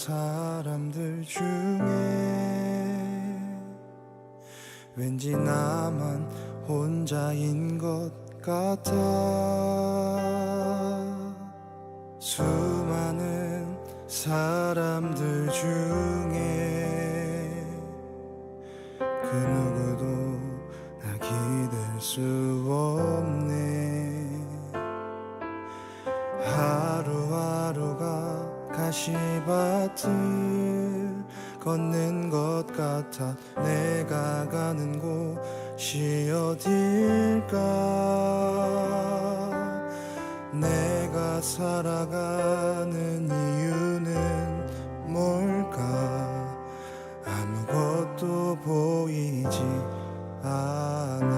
사람들 중에 왠지 나만 혼자인 것 같아. 수많은 사람들 중에 그 누구도 나 기댈 수 없네. 하루하루가 가시밭을 걷는 것 같아. 내가 가는 곳이 어딜까? 내가 살아가는 이유는 뭘까? 아무것도 보이지 않아.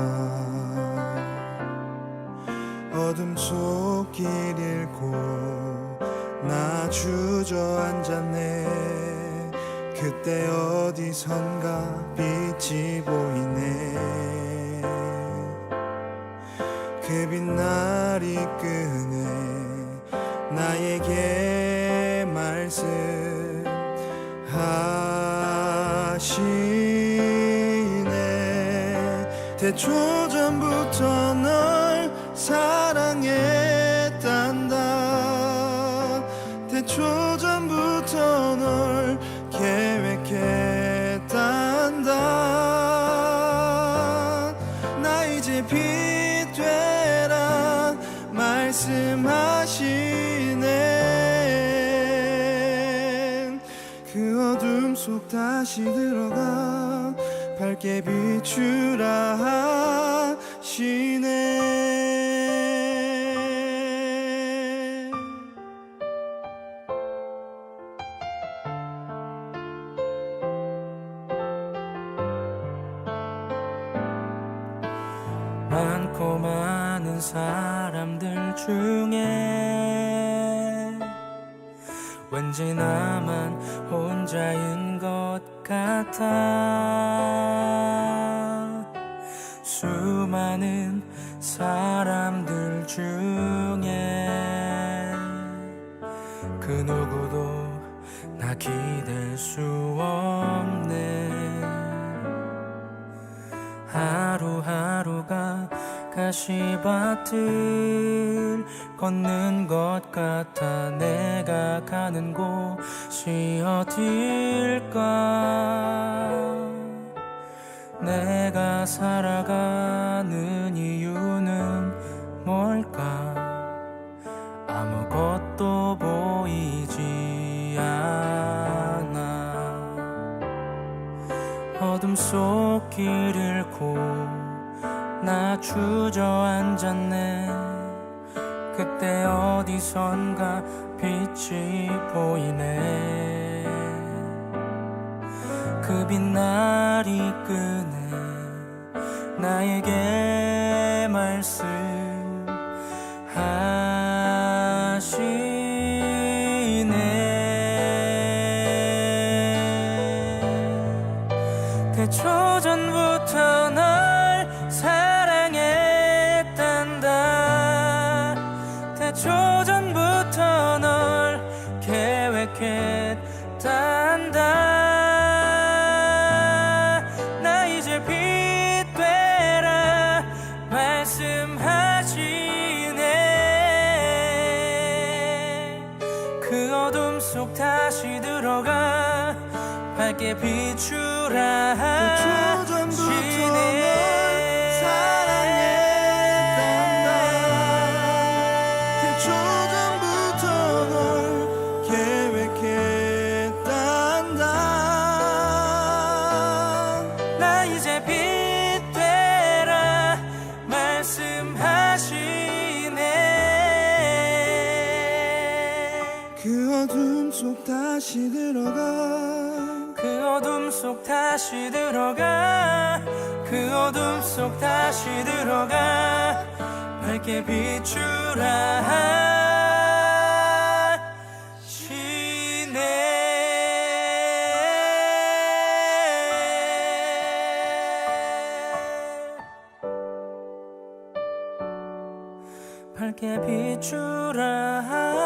어둠 속 길 잃고 나 주저앉았네. 그때 어디선가 빛이 보이네. 그 빛날 이끄네 나에게 말씀하시네. 태초전부터 널 사랑했단다. 태초전부터 널 계획했단다. 나 이제 빛 되라 말씀하시네. 그 어둠 속 다시 들어가 밝게 비추라 하시네. 많고 많은 사람들 중에 왠지 나만 혼자인 것 같아. 수많은 사람들 중에 그 누구도 나 기댈 수 없네. 하루하루가 가시밭을 걷는 것 같아. 내가 가는 곳이 어딜까? 내가 살아가는 이유는 뭘까? 아무것도 보이지 않아. 어둠 속 길 잃고 나 주저앉았네. 그때 어디선가 빛이 보이네. 그 빛날 이끄네 나에게 말씀하시네. 태초전부터 널 사랑했단다. 태초전부터 널 계획했단다. 나 이제 빛 되라 말씀하시네. 그 어둠 속 다시 들어가 밝게 비추라 하시네. 그 어둠 속 다시 들어가. 그 어둠 속 다시 들어가. 그 어둠 속 다시 들어가 밝게 비추라 하시네. 밝게 비추라 하시네.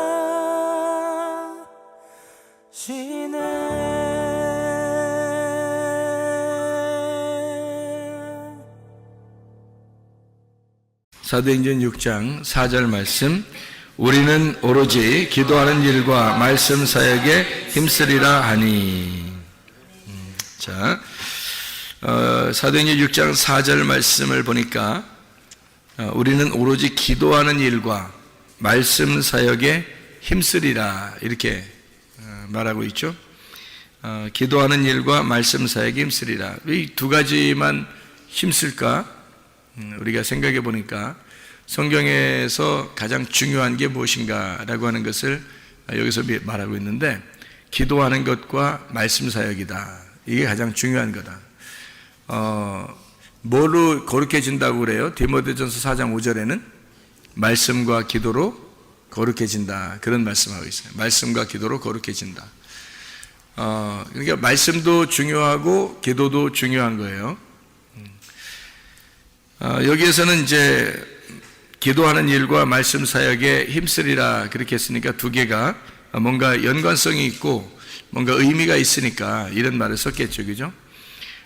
사도행전 6장 4절 말씀, 우리는 오로지 기도하는 일과 말씀 사역에 힘쓰리라 하니. 자, 사도행전 6장 4절 말씀을 보니까 우리는 오로지 기도하는 일과 말씀 사역에 힘쓰리라 이렇게 말하고 있죠. 기도하는 일과 말씀 사역에 힘쓰리라. 왜 이 두 가지만 힘쓸까? 우리가 생각해 보니까 성경에서 가장 중요한 게 무엇인가라고 하는 것을 여기서 말하고 있는데, 기도하는 것과 말씀 사역이다. 이게 가장 중요한 거다. 뭐로 거룩해진다고 그래요? 디모데전서 4장 5절에는 말씀과 기도로 거룩해진다, 그런 말씀하고 있어요. 말씀과 기도로 거룩해진다. 그러니까 말씀도 중요하고 기도도 중요한 거예요. 여기에서는 이제 기도하는 일과 말씀 사역에 힘쓰리라 그렇게 했으니까 두 개가 뭔가 연관성이 있고 뭔가 의미가 있으니까 이런 말을 썼겠죠, 그죠?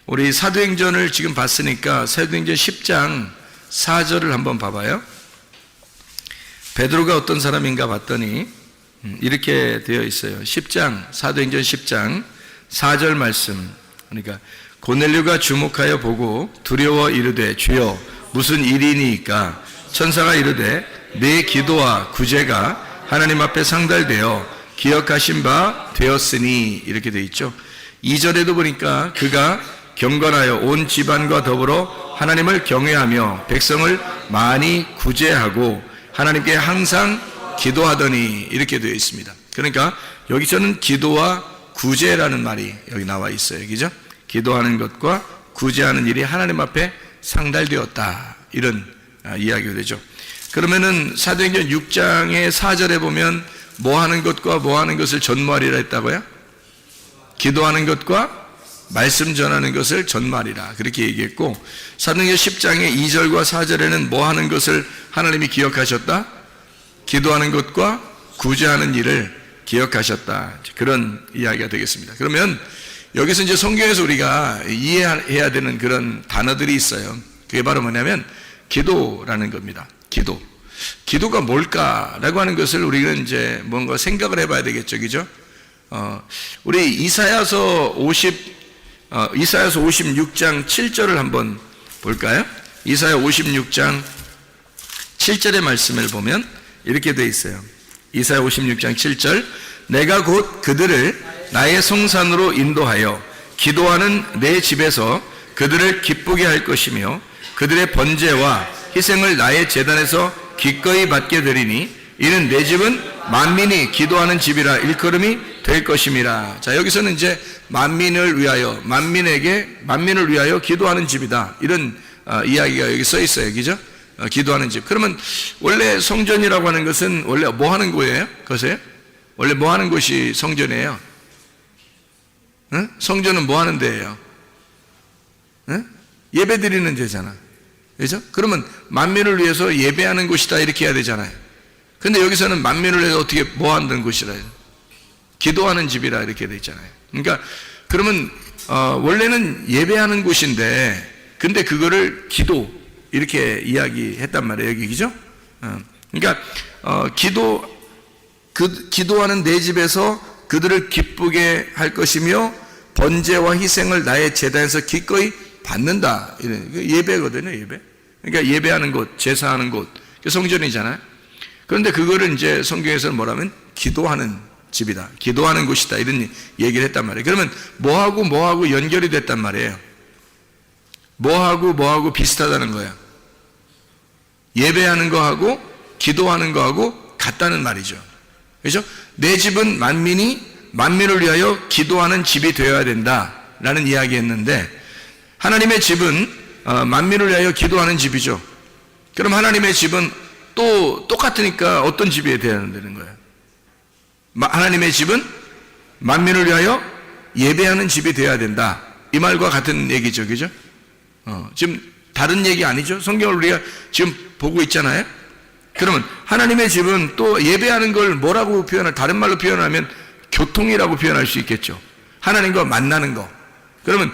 우리 사도행전을 지금 봤으니까 사도행전 10장 4절을 한번 봐봐요. 베드로가 어떤 사람인가 봤더니 이렇게 되어 있어요. 10장, 사도행전 10장 4절 말씀. 그러니까 고넬료가 주목하여 보고 두려워 이르되, 주여 무슨 일이니까? 천사가 이르되, 내 기도와 구제가 하나님 앞에 상달되어 기억하신 바 되었으니, 이렇게 되어 있죠. 2절에도 보니까 그가 경건하여 온 집안과 더불어 하나님을 경외하며 백성을 많이 구제하고 하나님께 항상 기도하더니, 이렇게 되어 있습니다. 그러니까 여기서는 기도와 구제라는 말이 여기 나와 있어요, 그죠? 기도하는 것과 구제하는 일이 하나님 앞에 상달되었다, 이런 이야기가 되죠. 그러면은 사도행전 6장의 4절에 보면 뭐 하는 것과 뭐 하는 것을 전무하리라 했다고요? 기도하는 것과 말씀 전하는 것을 전무하리라, 그렇게 얘기했고, 사도행전 10장의 2절과 4절에는 뭐 하는 것을 하나님이 기억하셨다? 기도하는 것과 구제하는 일을 기억하셨다, 그런 이야기가 되겠습니다. 그러면 여기서 이제 성경에서 우리가 이해해야 되는 그런 단어들이 있어요. 그게 바로 뭐냐면 기도라는 겁니다. 기도가 뭘까라고 하는 것을 우리는 이제 뭔가 생각을 해봐야 되겠죠, 그죠? 우리 이사야서 56장 7절을 한번 볼까요? 이사야 56장 7절의 말씀을 보면 이렇게 돼 있어요. 이사야 56장 7절, 내가 곧 그들을 나의 성산으로 인도하여 기도하는 내 집에서 그들을 기쁘게 할 것이며 그들의 번제와 희생을 나의 제단에서 기꺼이 받게 되리니 이는 내 집은 만민이 기도하는 집이라 일컬음이 될 것임이라. 자, 여기서는 이제 만민을 위하여 기도하는 집이다, 이런 이야기가 여기 써 있어요, 그죠? 기도하는 집. 그러면 원래 성전이라고 하는 것은 원래 뭐 하는 거예요? 그것에 원래 뭐 하는 곳이 성전이에요? 응? 성전은 뭐 하는 데예요? 응? 예배 드리는 데잖아, 그죠? 그러면 만민을 위해서 예배하는 곳이다, 이렇게 해야 되잖아요. 근데 여기서는 만민을 위해서 어떻게 뭐 하는 곳이라 해요? 기도하는 집이라 이렇게 돼 있잖아요. 그러니까 그러면 원래는 예배하는 곳인데 근데 그거를 기도 이렇게 이야기했단 말이에요, 여기, 그죠? 그러니까 기도하는 내 집에서 그들을 기쁘게 할 것이며 번제와 희생을 나의 제단에서 기꺼이 받는다, 이런 예배거든요, 예배. 그러니까 예배하는 곳, 제사하는 곳, 성전이잖아요. 그런데 그거를 이제 성경에서는 뭐라면 기도하는 집이다, 기도하는 곳이다, 이런 얘기를 했단 말이에요. 그러면 뭐하고 연결이 됐단 말이에요. 뭐하고 비슷하다는 거예요. 예배하는 거하고 기도하는 거하고 같다는 말이죠, 그렇죠? 내 집은 만민을 위하여 기도하는 집이 되어야 된다라는 이야기했는데, 하나님의 집은 만민을 위하여 기도하는 집이죠. 그럼 하나님의 집은 또 똑같으니까 어떤 집이 되어야 된다는 거예요? 하나님의 집은 만민을 위하여 예배하는 집이 되어야 된다, 이 말과 같은 얘기죠, 그죠? 지금 다른 얘기 아니죠? 성경을 우리가 지금 보고 있잖아요. 그러면 하나님의 집은 또 예배하는 걸 뭐라고 다른 말로 표현하면 교통이라고 표현할 수 있겠죠. 하나님과 만나는 거. 그러면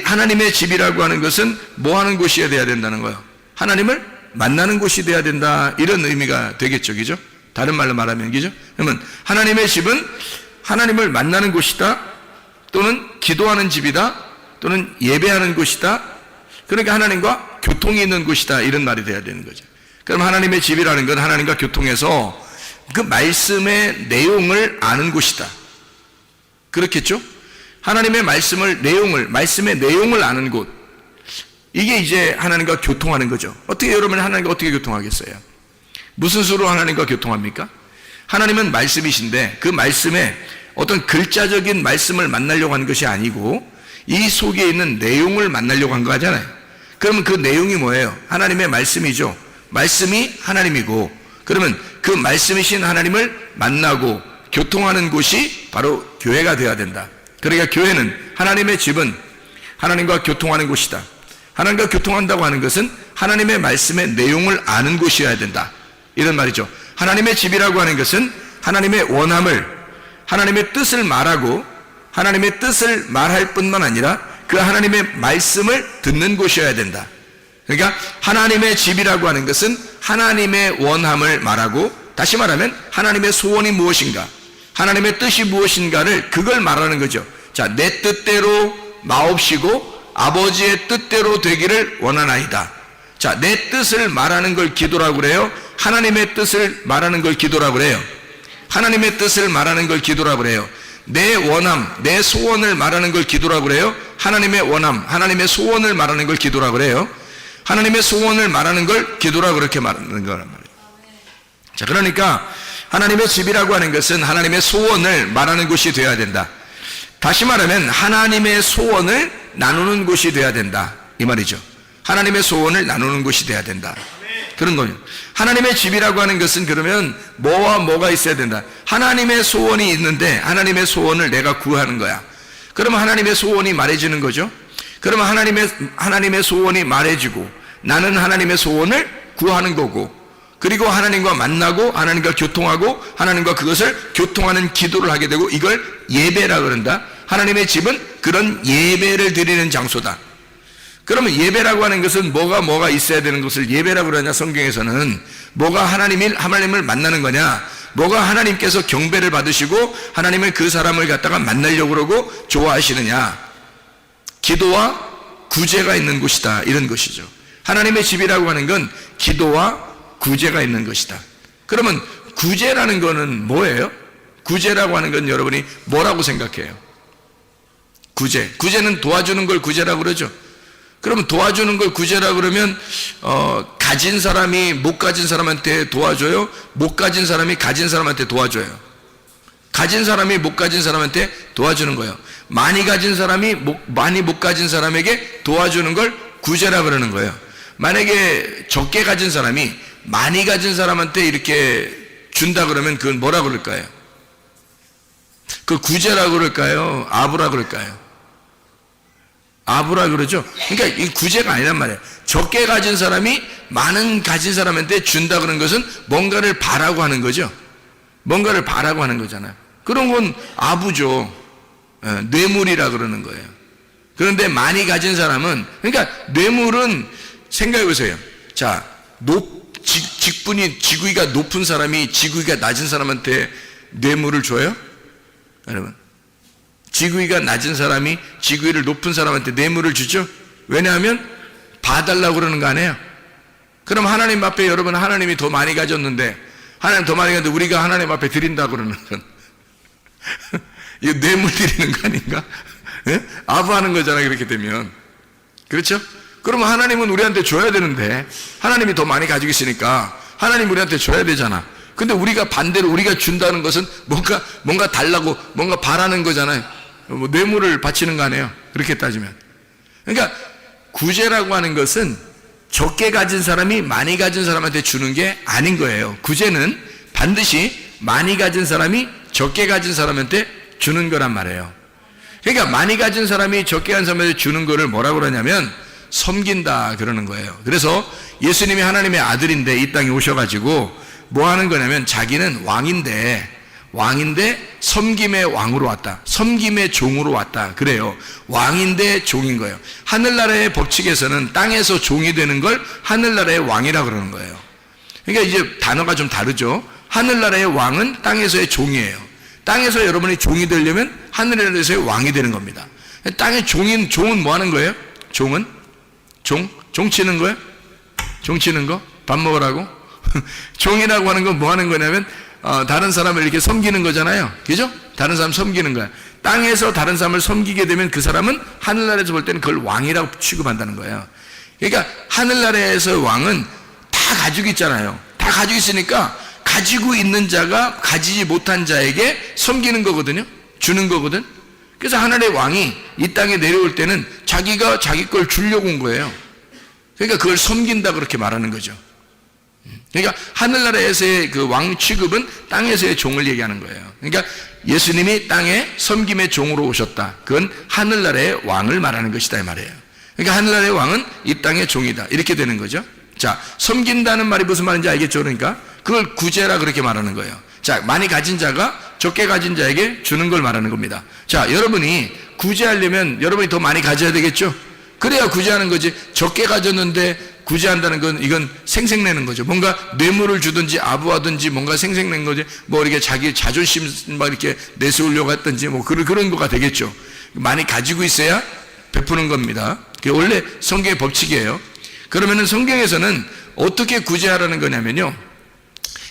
하나님의 집이라고 하는 것은 뭐 하는 곳이어야 돼야 된다는 거예요? 하나님을 만나는 곳이 돼야 된다. 이런 의미가 되겠죠. 그죠? 다른 말로 말하면, 그죠? 그러면 하나님의 집은 하나님을 만나는 곳이다. 또는 기도하는 집이다. 또는 예배하는 곳이다. 그러니까 하나님과 교통이 있는 곳이다. 이런 말이 돼야 되는 거죠. 그럼 하나님의 집이라는 건 하나님과 교통해서 그 말씀의 내용을 아는 곳이다. 그렇겠죠? 하나님의 말씀의 내용을 아는 곳. 이게 이제 하나님과 교통하는 거죠. 어떻게 여러분은 하나님과 어떻게 교통하겠어요? 무슨 수로 하나님과 교통합니까? 하나님은 말씀이신데 그 말씀에 어떤 글자적인 말씀을 만나려고 하는 것이 아니고 이 속에 있는 내용을 만나려고 한 거 하잖아요. 그러면 그 내용이 뭐예요? 하나님의 말씀이죠. 말씀이 하나님이고, 그러면 그 말씀이신 하나님을 만나고 교통하는 곳이 바로 교회가 되어야 된다. 그러니까 교회는, 하나님의 집은 하나님과 교통하는 곳이다. 하나님과 교통한다고 하는 것은 하나님의 말씀의 내용을 아는 곳이어야 된다. 이런 말이죠. 하나님의 집이라고 하는 것은 하나님의 원함을, 하나님의 뜻을 말하고 하나님의 뜻을 말할 뿐만 아니라 그 하나님의 말씀을 듣는 곳이어야 된다. 그러니까 하나님의 집이라고 하는 것은 하나님의 원함을 말하고, 다시 말하면 하나님의 소원이 무엇인가, 하나님의 뜻이 무엇인가를 그걸 말하는 거죠. 자, 내 뜻대로 마옵시고 아버지의 뜻대로 되기를 원하나이다. 자, 내 뜻을 말하는 걸 기도라고 그래요. 하나님의 뜻을 말하는 걸 기도라고 그래요. 하나님의 뜻을 말하는 걸 기도라고 그래요. 내 원함, 내 소원을 말하는 걸 기도라고 그래요. 하나님의 원함, 하나님의 소원을 말하는 걸 기도라고 그래요. 하나님의 소원을 말하는 걸 기도라고 그렇게 말하는 거란 말이에요. 자, 그러니까 하나님의 집이라고 하는 것은 하나님의 소원을 말하는 곳이 되어야 된다. 다시 말하면 하나님의 소원을 나누는 곳이 되어야 된다. 이 말이죠. 하나님의 소원을 나누는 곳이 되어야 된다. 그런 거예요. 하나님의 집이라고 하는 것은 그러면 뭐와 뭐가 있어야 된다. 하나님의 소원이 있는데 하나님의 소원을 내가 구하는 거야. 그러면 하나님의 소원이 말해지는 거죠. 그러면 하나님의 소원이 말해지고 나는 하나님의 소원을 구하는 거고, 그리고 하나님과 만나고 하나님과 교통하고 하나님과 그것을 교통하는 기도를 하게 되고, 이걸 예배라 그런다. 하나님의 집은 그런 예배를 드리는 장소다. 그러면 예배라고 하는 것은 뭐가 있어야 되는 것을 예배라고 그러냐? 성경에서는 뭐가 하나님을 만나는 거냐? 뭐가 하나님께서 경배를 받으시고 하나님을 그 사람을 갖다가 만나려고 그러고 좋아하시느냐? 기도와 구제가 있는 곳이다. 이런 것이죠. 하나님의 집이라고 하는 건 기도와 구제가 있는 것이다. 그러면 구제라는 거는 뭐예요? 구제라고 하는 건 여러분이 뭐라고 생각해요? 구제는 도와주는 걸 구제라고 그러죠. 그러면 도와주는 걸 구제라고 그러면 가진 사람이 못 가진 사람한테 도와줘요? 못 가진 사람이 가진 사람한테 도와줘요? 가진 사람이 못 가진 사람한테 도와주는 거예요. 많이 가진 사람이 많이 못 가진 사람에게 도와주는 걸 구제라고 그러는 거예요. 만약에 적게 가진 사람이 많이 가진 사람한테 이렇게 준다 그러면 그건 뭐라고 그럴까요? 그 구제라고 그럴까요? 아부라고 그럴까요? 아부라 그러죠. 그러니까 이 구제가 아니란 말이에요. 적게 가진 사람이 많은 가진 사람한테 준다 그런 것은 뭔가를 바라고 하는 거죠. 뭔가를 바라고 하는 거잖아요. 그런 건 아부죠. 뇌물이라 그러는 거예요. 그런데 많이 가진 사람은, 그러니까 뇌물은 생각해 보세요. 자, 지구위가 높은 사람이 지구위가 낮은 사람한테 뇌물을 줘요? 여러분, 지구위가 낮은 사람이 지구위를 높은 사람한테 뇌물을 주죠? 왜냐하면 봐달라고 그러는 거 아니에요? 그럼 하나님 앞에 여러분, 하나님이 더 많이 가졌는데, 하나님 더 많이 가졌는데 우리가 하나님 앞에 드린다고 그러는 건 이거 뇌물 드리는 거 아닌가? 예? 아부하는 거잖아요. 그렇게 되면. 그렇죠? 그러면 하나님은 우리한테 줘야 되는데, 하나님이 더 많이 가지고 있으니까 하나님 우리한테 줘야 되잖아. 근데 우리가 반대로 우리가 준다는 것은 뭔가 달라고 뭔가 바라는 거잖아요. 뭐 뇌물을 바치는 거 아니에요? 그렇게 따지면. 그러니까 구제라고 하는 것은 적게 가진 사람이 많이 가진 사람한테 주는 게 아닌 거예요. 구제는 반드시 많이 가진 사람이 적게 가진 사람한테 주는 거란 말이에요. 그러니까 많이 가진 사람이 적게 가진 사람한테 주는 거를 뭐라고 그러냐면 섬긴다 그러는 거예요. 그래서 예수님이 하나님의 아들인데 이 땅에 오셔가지고 뭐 하는 거냐면, 자기는 왕인데 왕인데 섬김의 왕으로 왔다. 섬김의 종으로 왔다. 그래요. 왕인데 종인 거예요. 하늘나라의 법칙에서는 땅에서 종이 되는 걸 하늘나라의 왕이라 그러는 거예요. 그러니까 이제 단어가 좀 다르죠. 하늘나라의 왕은 땅에서의 종이에요. 땅에서 여러분이 종이 되려면 하늘나라에서의 왕이 되는 겁니다. 땅의 종은 뭐 하는 거예요? 종은? 종 치는 거예요? 종 치는 거? 밥 먹으라고? 종이라고 하는 건 뭐 하는 거냐면 다른 사람을 이렇게 섬기는 거잖아요. 그죠? 다른 사람 섬기는 거야. 땅에서 다른 사람을 섬기게 되면 그 사람은 하늘나라에서 볼 때는 그걸 왕이라고 취급한다는 거예요. 그러니까 하늘나라에서 왕은 다 가지고 있잖아요. 다 가지고 있으니까 가지고 있는 자가 가지지 못한 자에게 섬기는 거거든요. 주는 거거든. 그래서 하늘의 왕이 이 땅에 내려올 때는 자기가 자기 걸 주려고 온 거예요. 그러니까 그걸 섬긴다 그렇게 말하는 거죠. 그러니까 하늘나라에서의 그 왕 취급은 땅에서의 종을 얘기하는 거예요. 그러니까 예수님이 땅에 섬김의 종으로 오셨다. 그건 하늘나라의 왕을 말하는 것이다 이 말이에요. 그러니까 하늘나라의 왕은 이 땅의 종이다. 이렇게 되는 거죠. 자, 섬긴다는 말이 무슨 말인지 알겠죠? 그러니까 그걸 구제라 그렇게 말하는 거예요. 자, 많이 가진 자가 적게 가진 자에게 주는 걸 말하는 겁니다. 자, 여러분이 구제하려면 여러분이 더 많이 가져야 되겠죠? 그래야 구제하는 거지. 적게 가졌는데 구제한다는 건 이건 생색내는 거죠. 뭔가 뇌물을 주든지 아부하든지 뭔가 생색낸 거지. 뭐 이렇게 자기 자존심 막 이렇게 내세우려고 했든지 뭐 그런 거가 되겠죠. 많이 가지고 있어야 베푸는 겁니다. 그게 원래 성경의 법칙이에요. 그러면은 성경에서는 어떻게 구제하라는 거냐면요.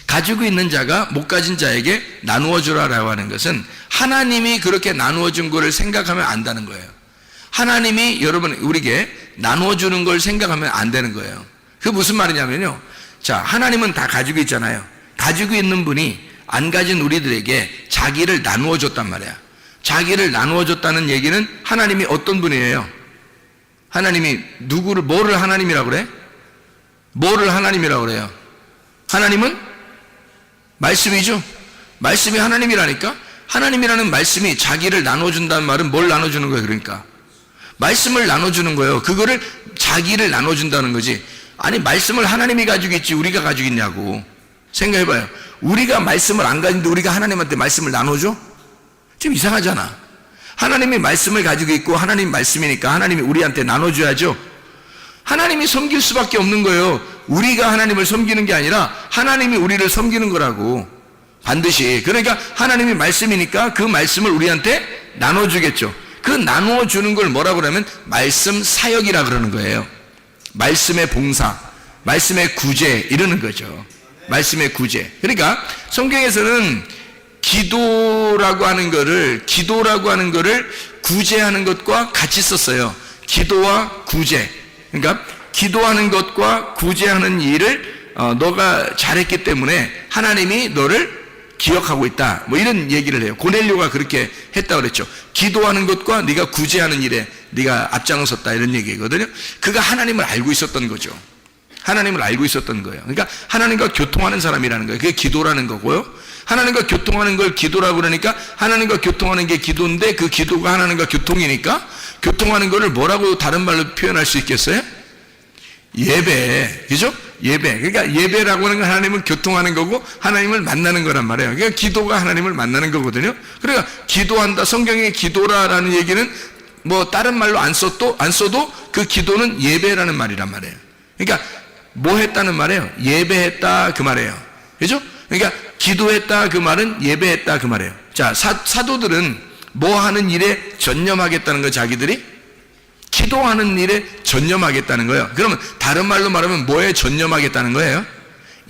가지고 있는 자가 못 가진 자에게 나누어 주라라고 하는 것은 하나님이 그렇게 나누어 준 거를 생각하면 안다는 거예요. 하나님이 여러분 우리에게 나눠주는 걸 생각하면 안 되는 거예요. 그게 무슨 말이냐면요. 자, 하나님은 다 가지고 있잖아요. 가지고 있는 분이 안 가진 우리들에게 자기를 나누어 줬단 말이야. 자기를 나누어 줬다는 얘기는 하나님이 어떤 분이에요? 하나님이 뭐를 하나님이라고 그래? 뭐를 하나님이라고 그래요? 하나님은 말씀이죠. 말씀이 하나님이라니까. 하나님이라는 말씀이 자기를 나눠준다는 말은 뭘 나눠주는 거예요? 그러니까 말씀을 나눠주는 거예요. 그거를 자기를 나눠준다는 거지. 아니 말씀을 하나님이 가지고 있지 우리가 가지고 있냐고. 생각해봐요. 우리가 말씀을 안 가지는데 우리가 하나님한테 말씀을 나눠줘? 좀 이상하잖아. 하나님이 말씀을 가지고 있고 하나님 말씀이니까 하나님이 우리한테 나눠줘야죠. 하나님이 섬길 수밖에 없는 거예요. 우리가 하나님을 섬기는 게 아니라 하나님이 우리를 섬기는 거라고. 반드시. 그러니까 하나님이 말씀이니까 그 말씀을 우리한테 나눠주겠죠. 그 나누어주는 걸 뭐라고 그러면 말씀 사역이라 그러는 거예요. 말씀의 봉사, 말씀의 구제 이러는 거죠. 말씀의 구제. 그러니까 성경에서는 기도라고 하는 거를 구제하는 것과 같이 썼어요. 기도와 구제. 그러니까 기도하는 것과 구제하는 일을 너가 잘했기 때문에 하나님이 너를 기억하고 있다. 뭐 이런 얘기를 해요. 고넬료가 그렇게 했다고 그랬죠. 기도하는 것과 네가 구제하는 일에 네가 앞장섰다 이런 얘기거든요. 그가 하나님을 알고 있었던 거죠. 하나님을 알고 있었던 거예요. 그러니까 하나님과 교통하는 사람이라는 거예요. 그게 기도라는 거고요. 하나님과 교통하는 걸 기도라고 그러니까 하나님과 교통하는 게 기도인데 그 기도가 하나님과 교통이니까 교통하는 거를 뭐라고 다른 말로 표현할 수 있겠어요? 예배. 그죠? 예배. 그러니까 예배라고 하는 건 하나님을 교통하는 거고 하나님을 만나는 거란 말이에요. 그러니까 기도가 하나님을 만나는 거거든요. 그러니까 기도한다. 성경의 기도라라는 얘기는 뭐 다른 말로 안 써도 그 기도는 예배라는 말이란 말이에요. 그러니까 뭐 했다는 말이에요? 예배했다 그 말이에요. 그죠? 그러니까 기도했다 그 말은 예배했다 그 말이에요. 자, 사도들은 뭐 하는 일에 전념하겠다는 거 자기들이? 기도하는 일에 전념하겠다는 거예요. 그러면 다른 말로 말하면 뭐에 전념하겠다는 거예요?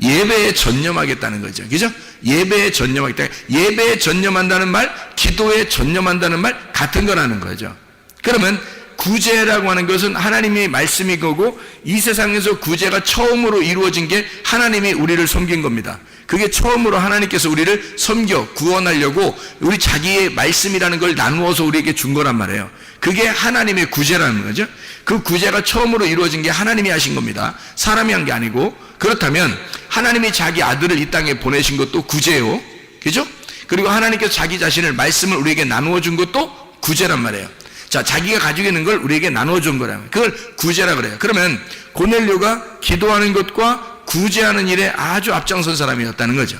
예배에 전념하겠다는 거죠. 그죠? 예배에 전념하겠다. 예배에 전념한다는 말, 기도에 전념한다는 말 같은 거라는 거죠. 그러면 구제라고 하는 것은 하나님의 말씀이 거고 이 세상에서 구제가 처음으로 이루어진 게 하나님이 우리를 섬긴 겁니다. 그게 처음으로 하나님께서 우리를 섬겨 구원하려고 우리 자기의 말씀이라는 걸 나누어서 우리에게 준 거란 말이에요. 그게 하나님의 구제라는 거죠. 그 구제가 처음으로 이루어진 게 하나님이 하신 겁니다. 사람이 한 게 아니고. 그렇다면 하나님이 자기 아들을 이 땅에 보내신 것도 구제요. 그죠? 그리고 하나님께서 자기 자신을 말씀을 우리에게 나누어 준 것도 구제란 말이에요. 자, 자기가 가지고 있는 걸 우리에게 나누어 준 거라면 그걸 구제라 그래요. 그러면 고넬료가 기도하는 것과 구제하는 일에 아주 앞장선 사람이었다는 거죠.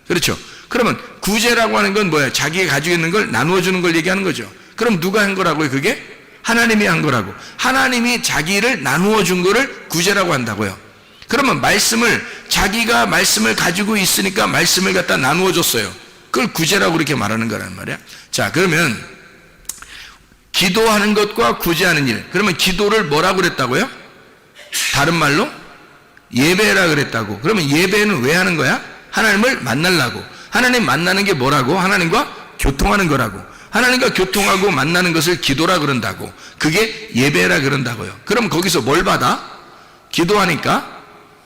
그렇죠? 그러면 구제라고 하는 건 뭐예요? 자기가 가지고 있는 걸 나누어 주는 걸 얘기하는 거죠. 그럼 누가 한 거라고요? 그게 하나님이 한 거라고. 하나님이 자기를 나누어 준 거를 구제라고 한다고요. 그러면 자기가 말씀을 가지고 있으니까 말씀을 갖다 나누어 줬어요. 그걸 구제라고 그렇게 말하는 거란 말이야. 자, 그러면 기도하는 것과 구제하는 일. 그러면 기도를 뭐라고 그랬다고요? 다른 말로 예배라 그랬다고. 그러면 예배는 왜 하는 거야? 하나님을 만나려고. 하나님 만나는 게 뭐라고? 하나님과 교통하는 거라고. 하나님과 교통하고 만나는 것을 기도라 그런다고. 그게 예배라 그런다고요. 그럼 거기서 뭘 받아? 기도하니까.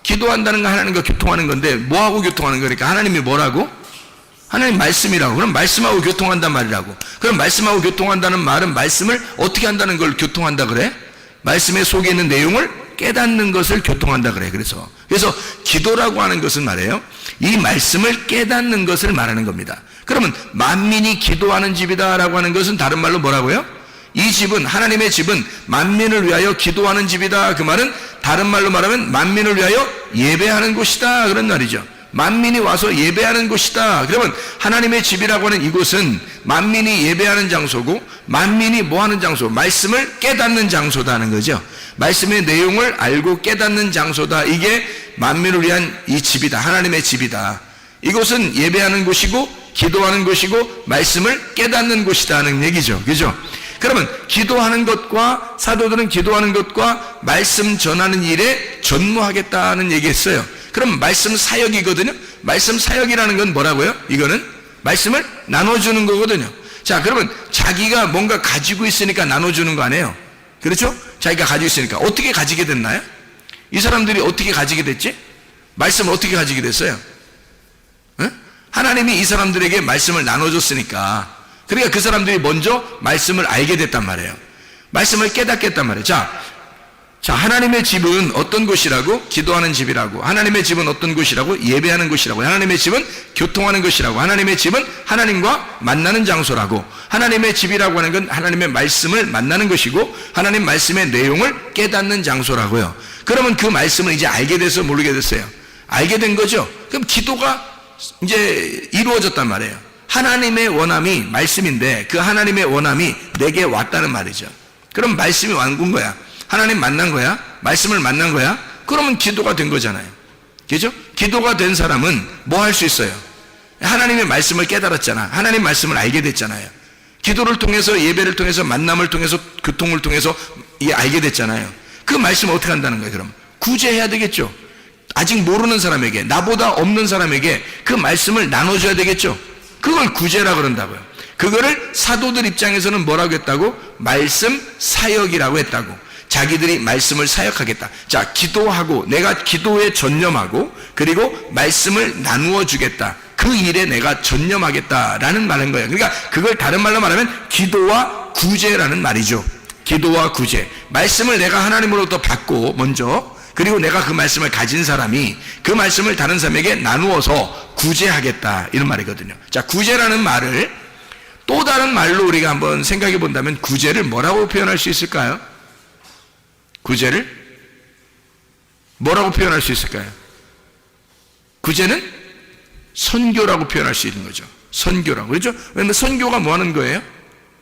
기도한다는 건 하나님과 교통하는 건데 뭐하고 교통하는 거니까 하나님이 뭐라고? 하나님 말씀이라고. 그럼 말씀하고 교통한단 말이라고. 그럼 말씀하고 교통한다는 말은 말씀을 어떻게 한다는 걸 교통한다 그래? 말씀의 속에 있는 내용을 깨닫는 것을 교통한다 그래. 그래서 기도라고 하는 것은 말이에요, 이 말씀을 깨닫는 것을 말하는 겁니다. 그러면 만민이 기도하는 집이다라고 하는 것은 다른 말로 뭐라고요? 이 집은, 하나님의 집은 만민을 위하여 기도하는 집이다. 그 말은 다른 말로 말하면 만민을 위하여 예배하는 곳이다 그런 말이죠. 만민이 와서 예배하는 곳이다. 그러면 하나님의 집이라고 하는 이곳은 만민이 예배하는 장소고, 만민이 뭐 하는 장소? 말씀을 깨닫는 장소다는 거죠. 말씀의 내용을 알고 깨닫는 장소다. 이게 만민을 위한 이 집이다. 하나님의 집이다. 이곳은 예배하는 곳이고 기도하는 곳이고 말씀을 깨닫는 곳이다는 얘기죠. 그죠? 그러면 기도하는 것과, 사도들은 기도하는 것과 말씀 전하는 일에 전무하겠다는 얘기했어요. 그럼 말씀 사역이거든요. 말씀 사역이라는 건 뭐라고요? 이거는 말씀을 나눠주는 거거든요. 자, 그러면 자기가 뭔가 가지고 있으니까 나눠주는 거 아니에요? 그렇죠? 자기가 가지고 있으니까. 어떻게 가지게 됐나요? 이 사람들이 어떻게 가지게 됐지? 말씀을 어떻게 가지게 됐어요? 응? 하나님이 이 사람들에게 말씀을 나눠줬으니까. 그러니까 그 사람들이 먼저 말씀을 알게 됐단 말이에요. 말씀을 깨닫겠단 말이에요. 자, 하나님의 집은 어떤 곳이라고? 기도하는 집이라고. 하나님의 집은 어떤 곳이라고? 예배하는 곳이라고. 하나님의 집은 교통하는 곳이라고. 하나님의 집은 하나님과 만나는 장소라고. 하나님의 집이라고 하는 건 하나님의 말씀을 만나는 것이고, 하나님 말씀의 내용을 깨닫는 장소라고요. 그러면 그 말씀을 이제 알게 돼서 모르게 됐어요. 알게 된 거죠. 그럼 기도가 이제 이루어졌단 말이에요. 하나님의 원함이 말씀인데 그 하나님의 원함이 내게 왔다는 말이죠. 그럼 말씀이 온 거야. 하나님 만난 거야. 말씀을 만난 거야. 그러면 기도가 된 거잖아요. 그죠? 기도가 된 사람은 뭐 할 수 있어요? 하나님의 말씀을 깨달았잖아. 하나님 말씀을 알게 됐잖아요. 기도를 통해서, 예배를 통해서, 만남을 통해서, 교통을 통해서 알게 됐잖아요. 그 말씀을 어떻게 한다는 거예요? 그럼 구제해야 되겠죠. 아직 모르는 사람에게, 나보다 없는 사람에게 그 말씀을 나눠줘야 되겠죠. 그걸 구제라 그런다고요. 그거를 사도들 입장에서는 뭐라고 했다고? 말씀 사역이라고 했다고. 자기들이 말씀을 사역하겠다. 자, 기도하고, 내가 기도에 전념하고, 그리고 말씀을 나누어 주겠다. 그 일에 내가 전념하겠다라는 말인 거예요. 그러니까 그걸 다른 말로 말하면 기도와 구제라는 말이죠. 기도와 구제. 말씀을 내가 하나님으로부터 받고 먼저, 그리고 내가 그 말씀을 가진 사람이 그 말씀을 다른 사람에게 나누어서 구제하겠다, 이런 말이거든요. 자, 구제라는 말을 또 다른 말로 우리가 한번 생각해 본다면 구제를 뭐라고 표현할 수 있을까요? 구제를 뭐라고 표현할 수 있을까요? 구제는 선교라고 표현할 수 있는 거죠. 선교라고. 그렇죠? 왜냐면 선교가 뭐 하는 거예요?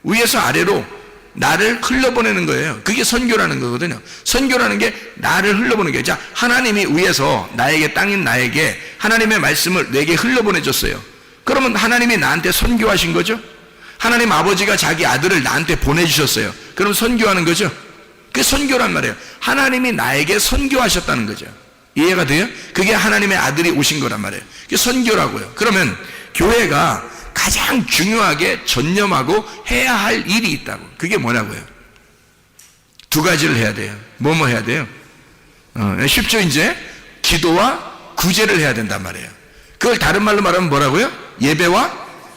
위에서 아래로 나를 흘러보내는 거예요. 그게 선교라는 거거든요. 선교라는 게 나를 흘러보내는 거예요. 자, 하나님이 위에서 나에게, 땅인 나에게 하나님의 말씀을 내게 흘러보내줬어요. 그러면 하나님이 나한테 선교하신 거죠? 하나님 아버지가 자기 아들을 나한테 보내주셨어요. 그럼 선교하는 거죠? 그게 선교란 말이에요. 하나님이 나에게 선교하셨다는 거죠. 이해가 돼요? 그게 하나님의 아들이 오신 거란 말이에요. 그게 선교라고요. 그러면 교회가 가장 중요하게 전념하고 해야 할 일이 있다고. 그게 뭐라고요? 두 가지를 해야 돼요. 뭐뭐 해야 돼요? 쉽죠, 이제? 기도와 구제를 해야 된단 말이에요. 그걸 다른 말로 말하면 뭐라고요? 예배와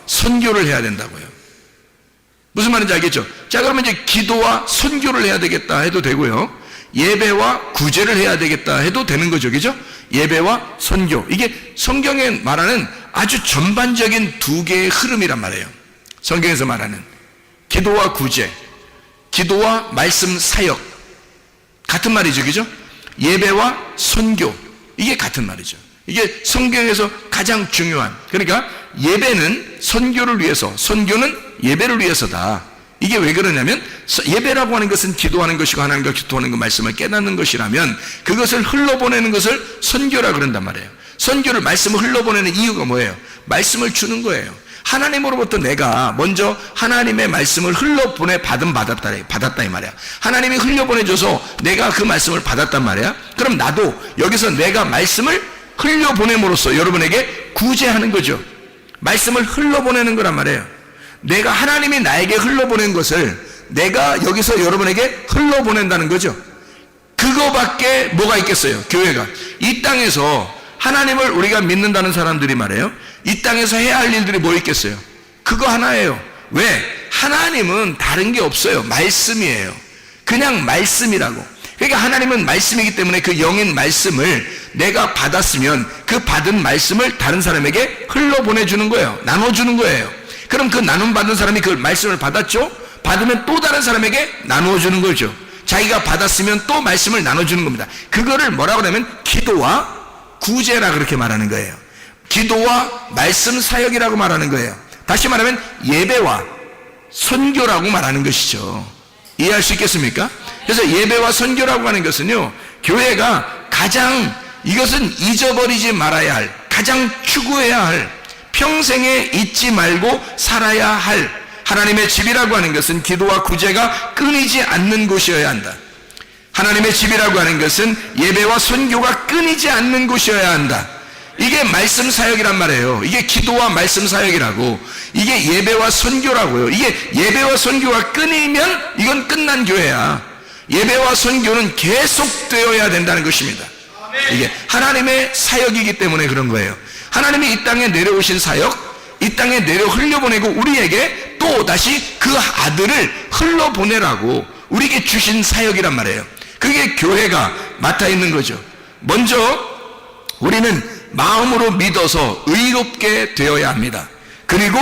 선교를 해야 된다고요. 무슨 말인지 알겠죠? 자, 그러면 이제 기도와 선교를 해야 되겠다 해도 되고요. 예배와 구제를 해야 되겠다 해도 되는 거죠. 그죠? 예배와 선교. 이게 성경에 말하는 아주 전반적인 두 개의 흐름이란 말이에요. 성경에서 말하는 기도와 구제, 기도와 말씀 사역. 같은 말이죠. 그죠? 예배와 선교. 이게 같은 말이죠. 이게 성경에서 가장 중요한, 그러니까 예배는 선교를 위해서, 선교는 예배를 위해서다. 이게 왜 그러냐면 예배라고 하는 것은 기도하는 것이고 하나님과 기도하는 것 말씀을 깨닫는 것이라면 그것을 흘러보내는 것을 선교라 그런단 말이에요. 선교를 말씀을 흘러보내는 이유가 뭐예요? 말씀을 주는 거예요. 하나님으로부터 내가 먼저 하나님의 말씀을 받았다 이 말이야. 하나님이 흘려보내줘서 내가 그 말씀을 받았단 말이야. 그럼 나도 여기서 내가 말씀을 흘려보냄으로써 여러분에게 구제하는 거죠. 말씀을 흘러보내는 거란 말이에요. 내가 하나님이 나에게 흘러보낸 것을 내가 여기서 여러분에게 흘러보낸다는 거죠. 그거밖에 뭐가 있겠어요? 교회가 이 땅에서 하나님을 우리가 믿는다는 사람들이 말이에요, 이 땅에서 해야 할 일들이 뭐 있겠어요? 그거 하나예요. 왜? 하나님은 다른 게 없어요. 말씀이에요. 그냥 말씀이라고. 그러니까 하나님은 말씀이기 때문에 그 영인 말씀을 내가 받았으면 그 받은 말씀을 다른 사람에게 흘러보내주는 거예요. 나눠주는 거예요. 그럼 그 나눔 받은 사람이 그 말씀을 받았죠? 받으면 또 다른 사람에게 나누어주는 거죠. 자기가 받았으면 또 말씀을 나눠주는 겁니다. 그거를 뭐라고 하냐면 기도와 구제라 그렇게 말하는 거예요. 기도와 말씀 사역이라고 말하는 거예요. 다시 말하면 예배와 선교라고 말하는 것이죠. 이해할 수 있겠습니까? 그래서 예배와 선교라고 하는 것은요, 교회가 가장, 이것은 잊어버리지 말아야 할, 가장 추구해야 할, 평생에 잊지 말고 살아야 할 하나님의 집이라고 하는 것은 기도와 구제가 끊이지 않는 곳이어야 한다. 하나님의 집이라고 하는 것은 예배와 선교가 끊이지 않는 곳이어야 한다. 이게 말씀 사역이란 말이에요. 이게 기도와 말씀 사역이라고. 이게 예배와 선교라고요. 이게 예배와 선교가 끊이면 이건 끝난 교회야. 예배와 선교는 계속되어야 된다는 것입니다. 이게 하나님의 사역이기 때문에 그런 거예요. 하나님이 이 땅에 내려오신 사역, 이 땅에 내려 흘려보내고 우리에게 또 다시 그 아들을 흘러보내라고 우리에게 주신 사역이란 말이에요. 그게 교회가 맡아 있는 거죠. 먼저 우리는 마음으로 믿어서 의롭게 되어야 합니다. 그리고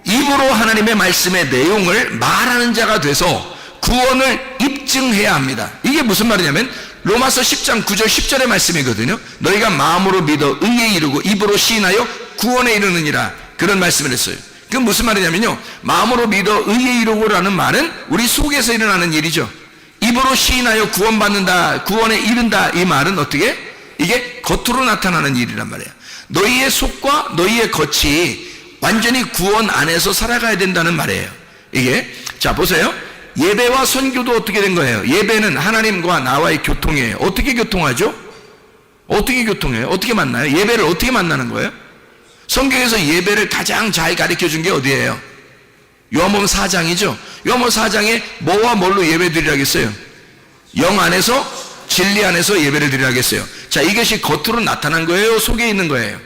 입으로 하나님의 말씀의 내용을 말하는 자가 돼서 구원을 입증해야 합니다. 이게 무슨 말이냐면 로마서 10장 9절 10절의 말씀이거든요. 너희가 마음으로 믿어 의에 이르고 입으로 시인하여 구원에 이르느니라, 그런 말씀을 했어요. 그건 무슨 말이냐면요, 마음으로 믿어 의에 이르고라는 말은 우리 속에서 일어나는 일이죠. 입으로 시인하여 구원받는다, 구원에 이른다, 이 말은 어떻게? 이게 겉으로 나타나는 일이란 말이에요. 너희의 속과 너희의 겉이 완전히 구원 안에서 살아가야 된다는 말이에요. 이게 자 보세요. 예배와 선교도 어떻게 된 거예요? 예배는 하나님과 나와의 교통이에요. 어떻게 교통하죠? 어떻게 교통해요? 어떻게 만나요? 예배를 어떻게 만나는 거예요? 성경에서 예배를 가장 잘 가르쳐 준 게 어디예요? 요한복음 4장이죠. 요한복음 4장에 뭐와 뭘로 예배 드리라고 했어요? 영 안에서 진리 안에서 예배를 드리라고 했어요. 자, 이것이 겉으로 나타난 거예요? 속에 있는 거예요?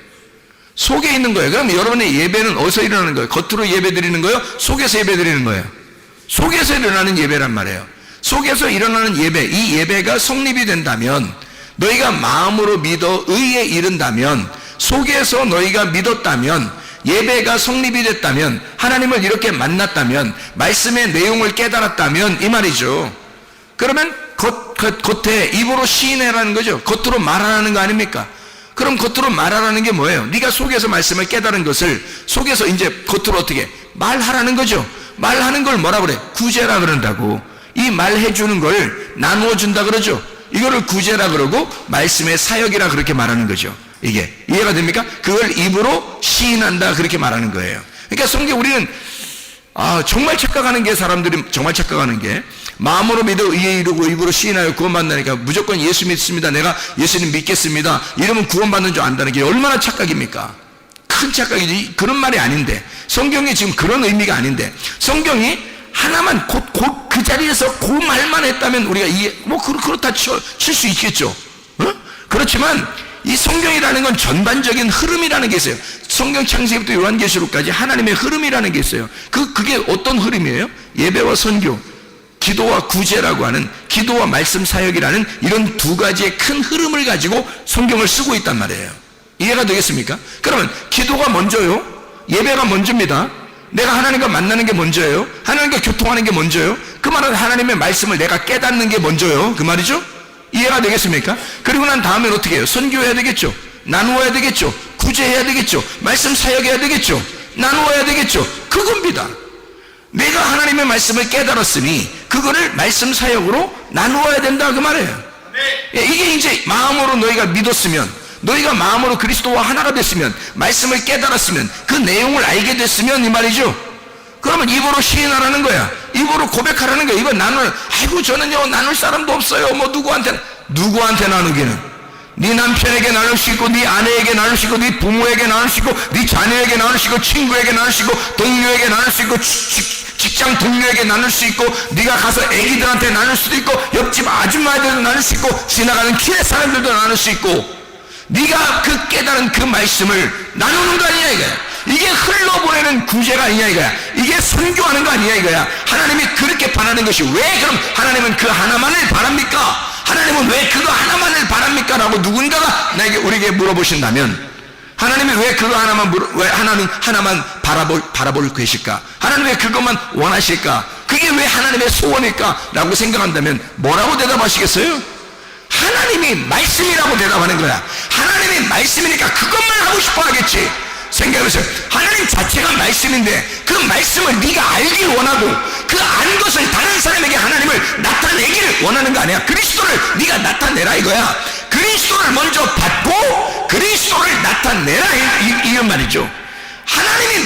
속에 있는 거예요. 그럼 여러분의 예배는 어디서 일어나는 거예요? 겉으로 예배 드리는 거예요? 속에서 예배 드리는 거예요? 속에서 일어나는 예배란 말이에요. 속에서 일어나는 예배, 이 예배가 성립이 된다면, 너희가 마음으로 믿어 의에 이른다면, 속에서 너희가 믿었다면, 예배가 성립이 됐다면, 하나님을 이렇게 만났다면, 말씀의 내용을 깨달았다면 이 말이죠. 그러면 겉에 입으로 시인해라는 거죠. 겉으로 말하라는 거 아닙니까? 그럼 겉으로 말하라는 게 뭐예요? 네가 속에서 말씀을 깨달은 것을 속에서 이제 겉으로 어떻게 말하라는 거죠. 말하는 걸 뭐라 그래? 구제라 그런다고. 이 말해주는 걸 나누어 준다 그러죠. 이거를 구제라 그러고 말씀의 사역이라 그렇게 말하는 거죠. 이게 이해가 됩니까? 그걸 입으로 시인한다 그렇게 말하는 거예요. 그러니까 성경 우리는 정말 착각하는 게, 사람들이 정말 착각하는 게, 마음으로 믿어 의에 이르고 입으로 시인하여 구원받는다니까 무조건 예수 믿습니다, 내가 예수님 믿겠습니다, 이러면 구원받는 줄 안다는 게 얼마나 착각입니까? 큰 착각이지. 그런 말이 아닌데, 성경이 지금 그런 의미가 아닌데, 성경이 하나만 곧 그 자리에서 그 말만 했다면 우리가 그렇다 칠 수 있겠죠. 그렇지만 이 성경이라는 건 전반적인 흐름이라는 게 있어요. 성경 창세기부터 요한계시록까지 하나님의 흐름이라는 게 있어요. 그게 어떤 흐름이에요? 예배와 선교, 기도와 구제라고 하는, 기도와 말씀 사역이라는 이런 두 가지의 큰 흐름을 가지고 성경을 쓰고 있단 말이에요. 이해가 되겠습니까? 그러면 기도가 먼저요, 예배가 먼저입니다. 내가 하나님과 만나는 게 먼저예요. 하나님과 교통하는 게 먼저예요. 그 말은 하나님의 말씀을 내가 깨닫는 게 먼저예요. 그 말이죠? 이해가 되겠습니까? 그리고 난 다음엔 어떻게 해요? 선교해야 되겠죠. 나누어야 되겠죠. 구제해야 되겠죠. 말씀 사역해야 되겠죠. 나누어야 되겠죠. 그겁니다. 내가 하나님의 말씀을 깨달았으니 그거를 말씀 사역으로 나누어야 된다 그 말이에요. 이게 이제 마음으로 너희가 믿었으면, 너희가 마음으로 그리스도와 하나가 됐으면, 말씀을 깨달았으면, 그 내용을 알게 됐으면 이 말이죠. 그러면 입으로 시인하라는 거야. 입으로 고백하라는 거야. 이거 아이고 저는요 나눌 사람도 없어요. 뭐 누구한테 나누기는? 네 남편에게 나눌 수 있고, 네 아내에게 나눌 수 있고, 네 부모에게 나눌 수 있고, 네 자녀에게 나눌 수 있고, 친구에게 나눌 수 있고, 동료에게 나눌 수 있고, 직장 동료에게 나눌 수 있고, 네가 가서 애기들한테 나눌 수도 있고, 옆집 아줌마들도 나눌 수 있고, 지나가는 길의 사람들도 나눌 수 있고, 네가 그 깨달은 그 말씀을 나누는 거 아니냐 이거야. 이게 흘러보내는 구제가 아니냐 이거야. 이게 선교하는 거 아니냐 이거야. 하나님이 그렇게 바라는 것이 왜 그럼 하나님은 그 하나만을 바랍니까? 하나님은 왜 그거 하나만을 바랍니까? 라고 누군가가 우리에게 물어보신다면, 하나님이 왜 그거 왜 하나만 바라볼 것일까? 하나님 왜 그것만 원하실까? 그게 왜 하나님의 소원일까? 라고 생각한다면 뭐라고 대답하시겠어요? 하나님이 말씀이라고 대답하는 거야. 하나님이 말씀이니까 그것만 하고 싶어 하겠지. 생각해보세요. 하나님 자체가 말씀인데 그 말씀을 네가 알길 원하고, 그 안 것을 다른 사람에게 하나님을 나타내기를 원하는 거 아니야. 그리스도를 네가 나타내라 이거야. 그리스도를 먼저 받고 그리스도를 나타내라 이런 말이죠. 하나님이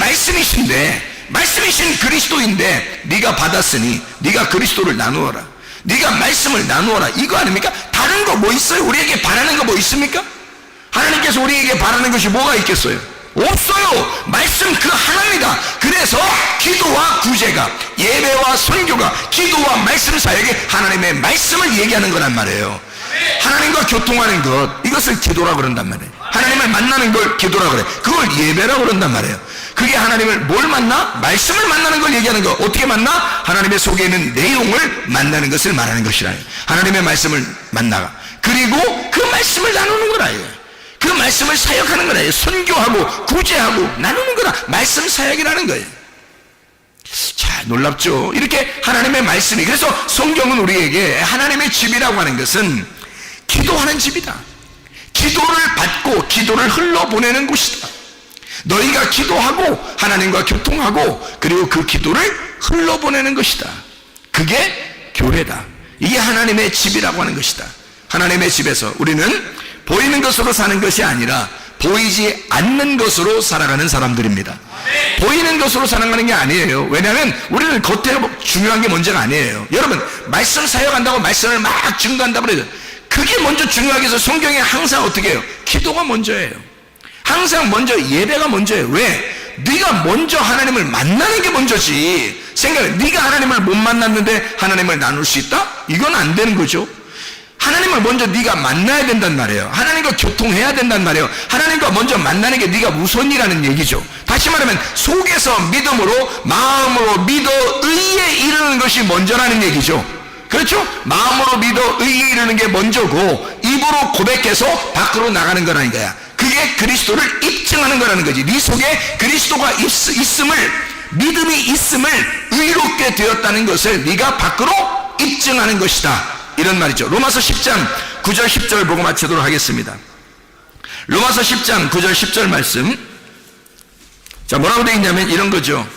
말씀이신 그리스도인데 네가 받았으니 네가 그리스도를 나누어라. 네가 말씀을 나누어라. 이거 아닙니까? 다른 거 뭐 있어요? 우리에게 바라는 거 뭐 있습니까? 하나님께서 우리에게 바라는 것이 뭐가 있겠어요? 없어요. 말씀 그 하나입니다. 그래서 기도와 구제가, 예배와 선교가, 기도와 말씀 사역에 하나님의 말씀을 얘기하는 거란 말이에요. 하나님과 교통하는 것, 이것을 기도라 그런단 말이에요. 하나님을 만나는 걸 기도라 그래. 그걸 예배라 그런단 말이에요. 그게 하나님을 뭘 만나? 말씀을 만나는 걸 얘기하는 거. 어떻게 만나? 하나님의 속에 있는 내용을 만나는 것을 말하는 것이라. 하나님의 말씀을 만나가, 그리고 그 말씀을 나누는 거라. 그 말씀을 사역하는 거라. 선교하고 구제하고 나누는 거라. 말씀 사역이라는 거예요. 자, 놀랍죠? 이렇게 하나님의 말씀이, 그래서 성경은 우리에게 하나님의 집이라고 하는 것은 기도하는 집이다. 기도를 받고 기도를 흘러보내는 곳이다. 너희가 기도하고 하나님과 교통하고 그리고 그 기도를 흘러보내는 것이다. 그게 교회다. 이게 하나님의 집이라고 하는 것이다. 하나님의 집에서 우리는 보이는 것으로 사는 것이 아니라 보이지 않는 것으로 살아가는 사람들입니다. 보이는 것으로 살아가는 게 아니에요. 왜냐하면 우리는 겉에 중요한 게 먼저가 아니에요. 여러분, 말씀 사역한다고 말씀을 막 증거한다고 그래요. 그게 먼저 중요하게 해서 성경에 항상 어떻게 해요? 기도가 먼저예요. 항상 먼저 예배가 먼저예요. 왜? 네가 먼저 하나님을 만나는 게 먼저지. 생각해. 네가 하나님을 못 만났는데 하나님을 나눌 수 있다? 이건 안 되는 거죠. 하나님을 먼저 네가 만나야 된단 말이에요. 하나님과 교통해야 된단 말이에요. 하나님과 먼저 만나는 게 네가 우선이라는 얘기죠. 다시 말하면 속에서 믿음으로, 마음으로 믿어 의에 이르는 것이 먼저라는 얘기죠. 그렇죠? 마음으로 믿어 의에 이르는 게 먼저고, 입으로 고백해서 밖으로 나가는 거라는 거야. 그게 그리스도를 입증하는 거라는 거지. 네 속에 그리스도가 있음을, 믿음이 있음을 의롭게 되었다는 것을 네가 밖으로 입증하는 것이다. 이런 말이죠. 로마서 10장 9절 10절 보고 마치도록 하겠습니다. 로마서 10장 9절 10절 말씀. 자, 뭐라고 되어 있냐면 이런 거죠.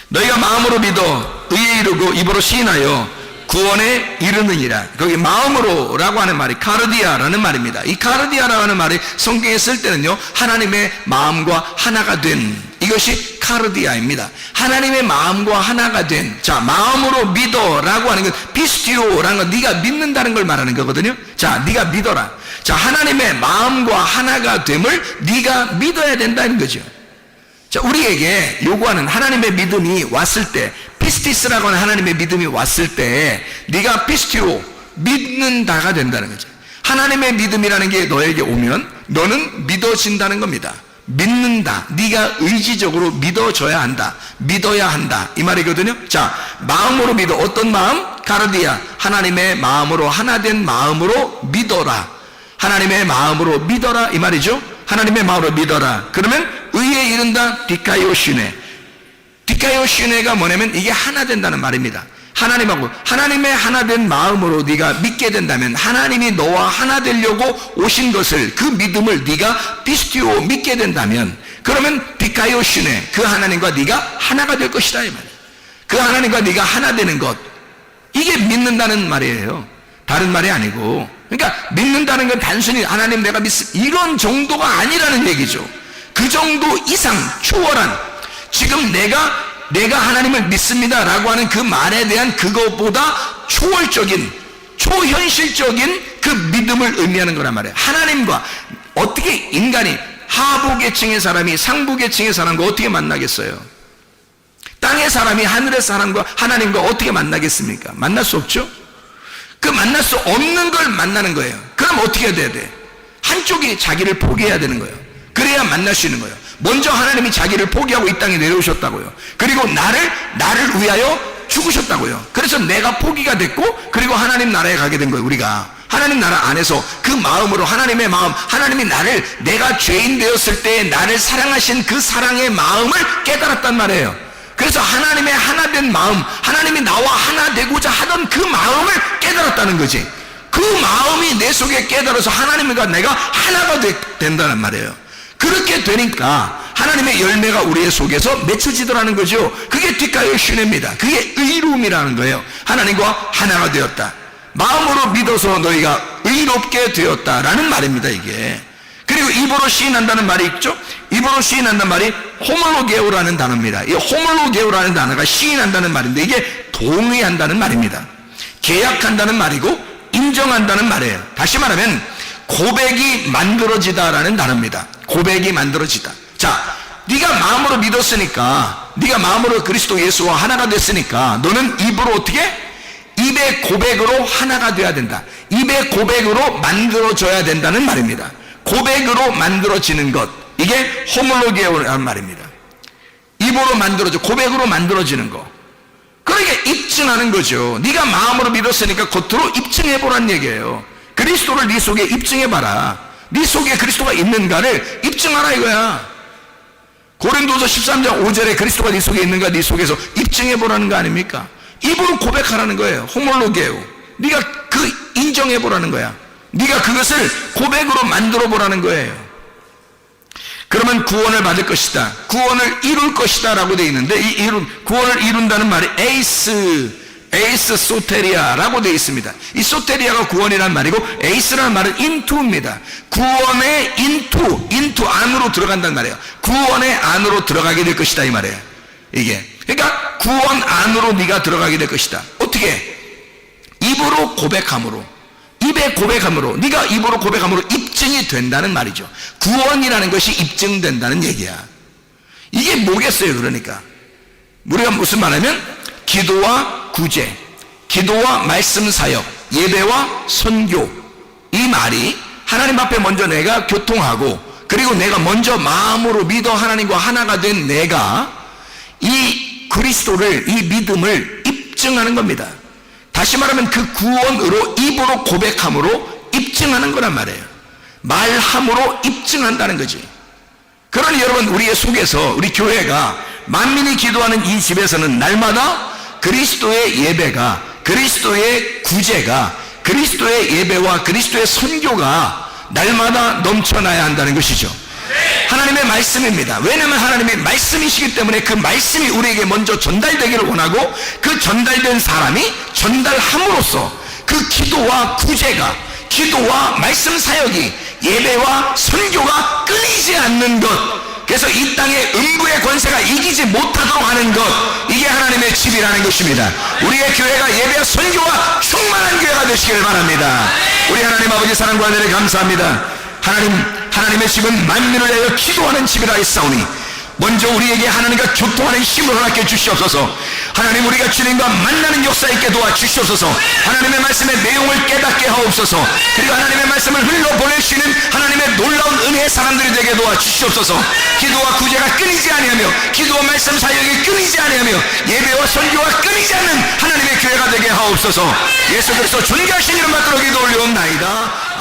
너희가 마음으로 믿어 의에 이르고 입으로 시인하여 구원에 이르느니라. 거기 마음으로라고 하는 말이 카르디아라는 말입니다. 이 카르디아라고 하는 말이 성경에 쓸 때는요, 하나님의 마음과 하나가 된, 이것이 카르디아입니다. 하나님의 마음과 하나가 된, 자, 마음으로 믿어라고 하는 건 피스티오라는 건 네가 믿는다는 걸 말하는 거거든요. 자, 네가 믿어라. 자, 하나님의 마음과 하나가 됨을 네가 믿어야 된다는 거죠. 자, 우리에게 요구하는 하나님의 믿음이 왔을 때, 피스티스라고 하는 하나님의 믿음이 왔을 때 네가 피스티오, 믿는다가 된다는 거죠. 하나님의 믿음이라는 게 너에게 오면 너는 믿어진다는 겁니다. 믿는다. 네가 의지적으로 믿어줘야 한다. 믿어야 한다. 이 말이거든요. 자, 마음으로 믿어. 어떤 마음? 카르디아. 하나님의 마음으로, 하나된 마음으로 믿어라. 하나님의 마음으로 믿어라. 이 말이죠. 하나님의 마음으로 믿어라. 그러면 의에 이른다. 디카이오시네. 디카이오시네가 뭐냐면 이게 하나 된다는 말입니다. 하나님하고 하나님의 하나된 마음으로 네가 믿게 된다면, 하나님이 너와 하나 되려고 오신 것을, 그 믿음을 네가 피스티오 믿게 된다면, 그러면 비카이오시네, 그 하나님과 네가 하나가 될 것이다 이 말이에요. 그 하나님과 네가 하나 되는 것, 이게 믿는다는 말이에요. 다른 말이 아니고. 그러니까 믿는다는 건 단순히 하나님 내가 이런 정도가 아니라는 얘기죠. 그 정도 이상 초월한, 지금 내가 하나님을 믿습니다라고 하는 그 말에 대한 그것보다 초월적인, 초현실적인 그 믿음을 의미하는 거란 말이에요. 하나님과 어떻게 인간이 하부 계층의 사람이 상부 계층의 사람과 어떻게 만나겠어요? 땅의 사람이 하늘의 사람과 하나님과 어떻게 만나겠습니까? 만날 수 없죠? 그 만날 수 없는 걸 만나는 거예요. 그럼 어떻게 해야 돼? 한쪽이 자기를 포기해야 되는 거예요. 그래야 만날 수 있는 거예요. 먼저 하나님이 자기를 포기하고 이 땅에 내려오셨다고요. 그리고 나를 위하여 죽으셨다고요. 그래서 내가 포기가 됐고, 그리고 하나님 나라에 가게 된 거예요. 우리가 하나님 나라 안에서 그 마음으로, 하나님의 마음, 하나님이 내가 죄인 되었을 때 나를 사랑하신 그 사랑의 마음을 깨달았단 말이에요. 그래서 하나님의 하나된 마음, 하나님이 나와 하나 되고자 하던 그 마음을 깨달았다는 거지. 그 마음이 내 속에 깨달아서 하나님과 내가 하나가 된다는 말이에요. 그렇게 되니까 하나님의 열매가 우리의 속에서 맺혀지더라는 거죠. 그게 디카요시네입니다. 그게 의로움이라는 거예요. 하나님과 하나가 되었다. 마음으로 믿어서 너희가 의롭게 되었다라는 말입니다, 이게. 그리고 입으로 시인한다는 말이 있죠. 입으로 시인한다는 말이 호몰로게오라는 단어입니다. 이 호몰로게오라는 단어가 시인한다는 말인데, 이게 동의한다는 말입니다. 계약한다는 말이고 인정한다는 말이에요. 다시 말하면 고백이 만들어지다라는 단어입니다. 고백이 만들어지다. 자, 네가 마음으로 믿었으니까, 네가 마음으로 그리스도 예수와 하나가 됐으니까, 너는 입으로 어떻게? 입의 고백으로 하나가 돼야 된다. 입의 고백으로 만들어져야 된다는 말입니다. 고백으로 만들어지는 것, 이게 호몰로게오라는 말입니다. 입으로 만들어져, 고백으로 만들어지는 거. 그러니까 입증하는 거죠. 네가 마음으로 믿었으니까 겉으로 입증해보라는 얘기예요. 그리스도를 네 속에 입증해봐라. 네 속에 그리스도가 있는가를 입증하라 이거야. 고린도서 13장 5절에 그리스도가 네 속에 있는가, 네 속에서 입증해보라는 거 아닙니까? 입으로 고백하라는 거예요. 호몰로게오. 네가 그 인정해보라는 거야. 네가 그것을 고백으로 만들어보라는 거예요. 그러면 구원을 받을 것이다, 구원을 이룰 것이다 라고 되어 있는데, 이 구원을 이룬다는 말이 에이스 소테리아라고 되어 있습니다. 이 소테리아가 구원이라는 말이고, 에이스라는 말은 인투입니다. 구원의 인투 안으로 들어간다는 말이에요. 구원의 안으로 들어가게 될 것이다 이 말이에요. 이게 그러니까 구원 안으로 네가 들어가게 될 것이다. 어떻게? 입으로 고백함으로, 입의 고백함으로, 네가 입으로 고백함으로 입증이 된다는 말이죠. 구원이라는 것이 입증된다는 얘기야. 이게 뭐겠어요? 그러니까 우리가 무슨 말하면 기도와 구제, 기도와 말씀 사역, 예배와 선교, 이 말이 하나님 앞에 먼저 내가 교통하고, 그리고 내가 먼저 마음으로 믿어 하나님과 하나가 된 내가 이 그리스도를, 이 믿음을 입증하는 겁니다. 다시 말하면 그 구원으로 입으로 고백함으로 입증하는 거란 말이에요. 말함으로 입증한다는 거지. 그러니 여러분, 우리의 속에서, 우리 교회가 만민이 기도하는 이 집에서는 날마다 그리스도의 예배가, 그리스도의 구제가, 그리스도의 예배와 그리스도의 선교가 날마다 넘쳐나야 한다는 것이죠. 하나님의 말씀입니다. 왜냐하면 하나님의 말씀이시기 때문에 그 말씀이 우리에게 먼저 전달되기를 원하고, 그 전달된 사람이 전달함으로써 그 기도와 구제가, 기도와 말씀 사역이, 예배와 선교가 끊이지 않는 것, 그래서 이 땅의 음부의 권세가 이기지 못하도록 하는 것, 이게 하나님의 집이라는 것입니다. 우리의 교회가 예배와 선교와 충만한 교회가 되시길 바랍니다. 우리 하나님 아버지 사랑과 은혜를 감사합니다. 하나님의 집은 만민을 위하여 기도하는 집이라 했사오니, 먼저 우리에게 하나님과 교통하는 힘을 허락해 주시옵소서. 하나님, 우리가 주님과 만나는 역사 있게 도와주시옵소서. 하나님의 말씀의 내용을 깨닫게 하옵소서. 그리고 하나님의 말씀을 흘러보낼 수 있는 하나님의 놀라운 은혜의 사람들이 되게 도와주시옵소서. 기도와 구제가 끊이지 아니하며, 기도와 말씀 사역이 끊이지 아니하며, 예배와 선교가 끊이지 않는 하나님의 교회가 되게 하옵소서. 예수 그리스도 존귀하신 이름 받들어 기도 올려옵나이다.